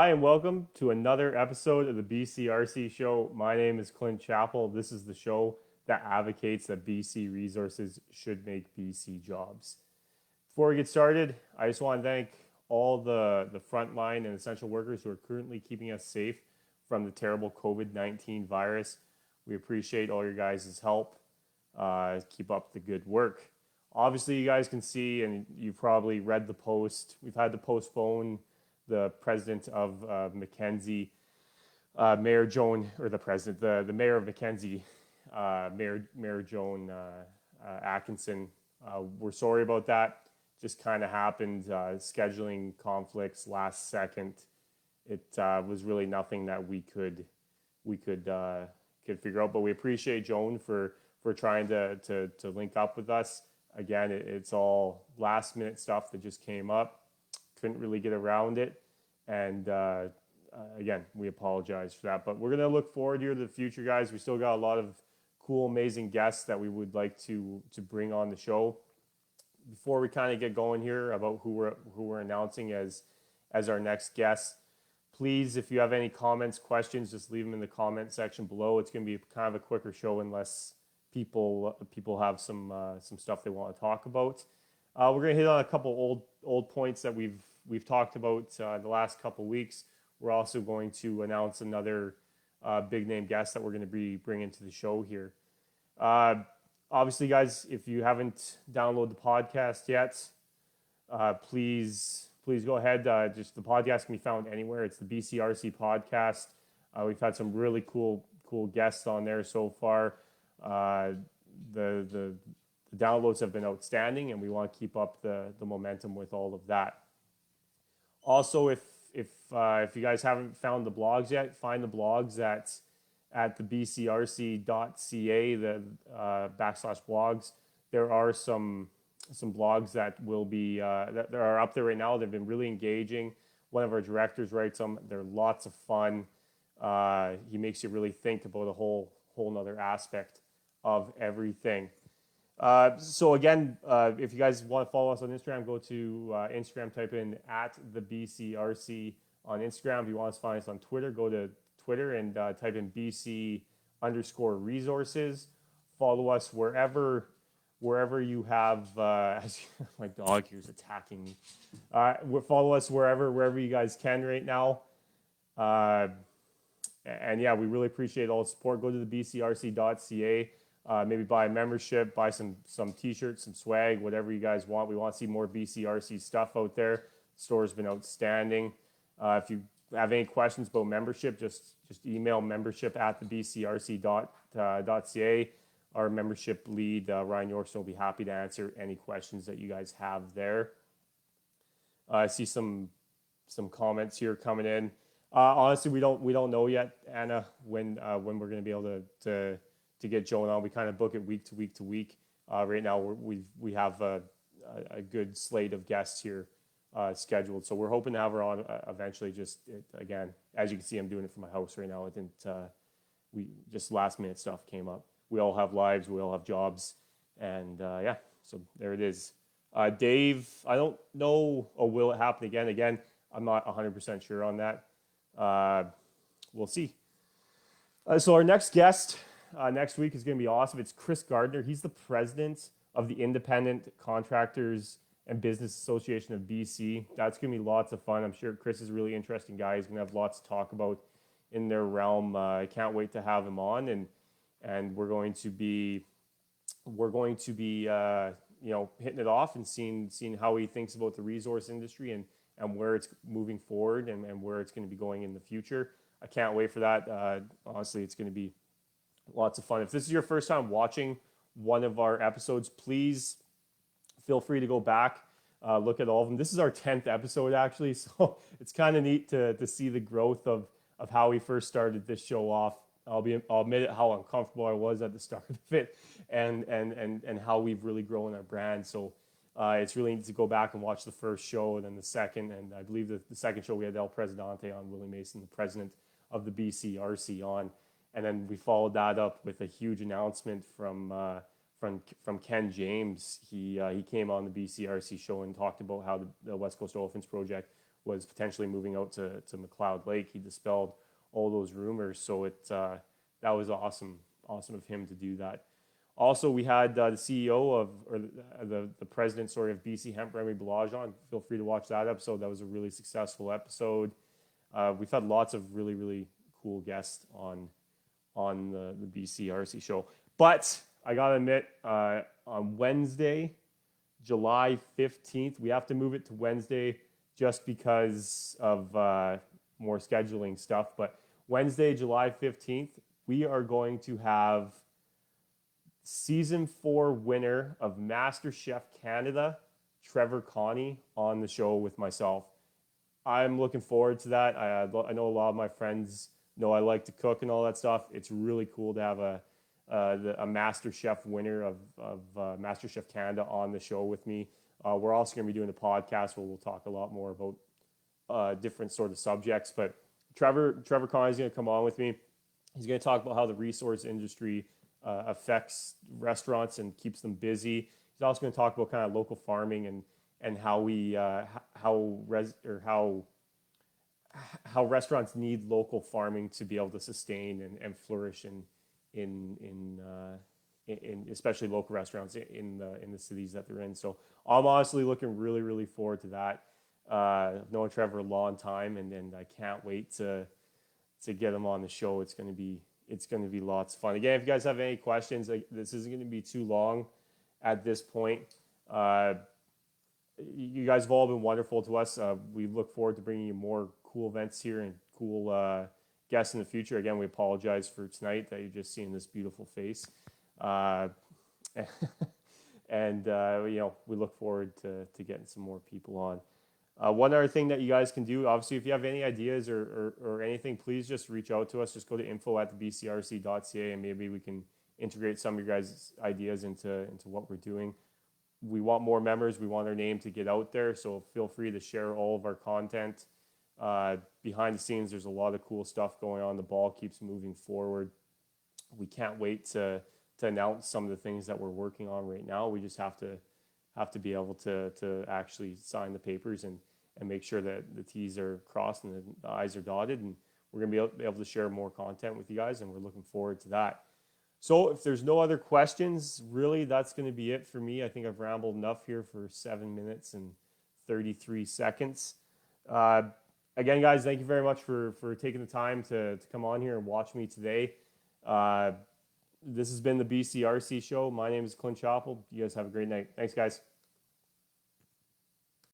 Hi, and welcome to another episode of the BCRC show. My name is Clint Chappell. This is the show that advocates that BC resources should make BC jobs. Before we get started, I just want to thank all the frontline and essential workers who are currently keeping us safe from the terrible COVID-19 virus. We appreciate all your guys' help. Keep up the good work. Obviously, you guys can see, and you've probably read the post, we've had to postpone the president of Mackenzie, Mayor Joan, or the president, the mayor of Mackenzie, Mayor Joan Atkinson. We're sorry about that. Just kind of happened. Scheduling conflicts last second. It was really nothing that we could figure out. But we appreciate Joan for trying to link up with us. Again, it's all last minute stuff that just came up. Couldn't really get around it, and again, we apologize for that. But we're gonna look forward here to the future, guys. We still got a lot of cool, amazing guests that we would like to bring on the show. Before we kind of get going here about who we're announcing as our next guest, please, if you have any comments, questions, just leave them in the comment section below. It's gonna be kind of a quicker show unless people have some stuff they want to talk about. We're gonna hit on a couple old points that we've talked about the last couple weeks. We're also going to announce another big name guest that we're going to be bringing to the show here. Obviously, guys, if you haven't downloaded the podcast yet, please go ahead. Just the podcast can be found anywhere. It's the BCRC podcast. We've had some really cool guests on there so far. The downloads have been outstanding, and we want to keep up the momentum with all of that. Also, if you guys haven't found the blogs yet, find the blogs at the BCRC.ca, the /blogs. There are some blogs that will be that are up there right now. They've been really engaging. One of our directors writes them. They're lots of fun. He makes you really think about a whole nother aspect of everything. So again, if you guys want to follow us on Instagram, go to Instagram, type in at the BCRC on Instagram. If you want to find us on Twitter, go to Twitter and type in BC_resources. Follow us wherever you have. My dog here is attacking me. Follow us wherever you guys can right now. And yeah, we really appreciate all the support. Go to the BCRC.ca. Maybe buy a membership, buy some t-shirts, some swag, whatever you guys want. We want to see more BCRC stuff out there. The store's been outstanding. If you have any questions about membership, just email membership at the BCRC.ca. Our membership lead, Ryan Yorkson, will be happy to answer any questions that you guys have there. I see some comments here coming in. Honestly, we don't know yet, Anna, when we're going to be able to get Joan on. We kind of book it week to week to week. Right now, we have a good slate of guests here scheduled, so we're hoping to have her on eventually. Again, as you can see, I'm doing it from my house right now. It didn't. We just last minute stuff came up. We all have lives. We all have jobs, and yeah. So there it is. Dave, I don't know. Or will it happen again? Again, I'm not 100% sure on that. We'll see. So our next guest. Next week is going to be awesome. It's Chris Gardner. He's the president of the Independent Contractors and Business Association of BC. That's going to be lots of fun. I'm sure Chris is a really interesting guy. He's going to have lots to talk about in their realm. I can't wait to have him on, and we're going to be hitting it off and seeing how he thinks about the resource industry and where it's moving forward and where it's going to be going in the future. I can't wait for that. Honestly, it's going to be lots of fun. If this is your first time watching one of our episodes, please feel free to go back, look at all of them. This is our 10th episode, actually, so it's kind of neat to see the growth of how we first started this show off. I'll admit it, how uncomfortable I was at the start of it, and how we've really grown our brand. So it's really neat to go back and watch the first show and then the second, and I believe the second show we had El Presidente on, Willie Mason, the president of the BCRC, on. And then we followed that up with a huge announcement from Ken James. He came on the BCRC show and talked about how the West Coast Olefins project was potentially moving out to McLeod Lake. He dispelled all those rumors, so that was awesome of him to do that. Also, we had the CEO of, or the president, sorry, of BC Hemp, Remy Balaj on. Feel free to watch that episode. That was a really successful episode. We've had lots of really cool guests on the BCRC show. But I gotta admit, on Wednesday, July 15th, we have to move it to Wednesday just because of more scheduling stuff. But Wednesday, July 15th, we are going to have Season 4 winner of MasterChef Canada, Trevor Connie, on the show with myself. I'm looking forward to that. I know a lot of my friends know I like to cook and all that stuff. It's really cool to have a MasterChef winner of MasterChef Canada on the show with me. We're also going to be doing a podcast where we'll talk a lot more about different sort of subjects. But Trevor Connie is going to come on with me. He's going to talk about how the resource industry affects restaurants and keeps them busy. He's also going to talk about kind of local farming and how we how restaurants need local farming to be able to sustain and flourish in especially local restaurants in the cities that they're in. So I'm honestly looking really forward to that. I've known Trevor a long time, and I can't wait to get him on the show. It's going to be lots of fun. Again, if you guys have any questions, this isn't going to be too long at this point. You guys have all been wonderful to us. We look forward to bringing you more cool events here and cool guests in the future. Again, we apologize for tonight that you're just seeing this beautiful face. And we look forward to getting some more people on. One other thing that you guys can do, obviously, if you have any ideas or anything, please just reach out to us. Just go to info@bcrc.ca and maybe we can integrate some of your guys' ideas into what we're doing. We want more members. We want our name to get out there. So feel free to share all of our content. Behind the scenes, there's a lot of cool stuff going on. The ball keeps moving forward. We can't wait to announce some of the things that we're working on right now. We just have to be able to actually sign the papers and make sure that the T's are crossed and the I's are dotted. And we're going to be able to share more content with you guys, and we're looking forward to that. So if there's no other questions, really, that's going to be it for me. I think I've rambled enough here for 7 minutes and 33 seconds. Again, guys, thank you very much for taking the time to come on here and watch me today. This has been the BCRC show. My name is Clint Chappell. You guys have a great night. Thanks, guys.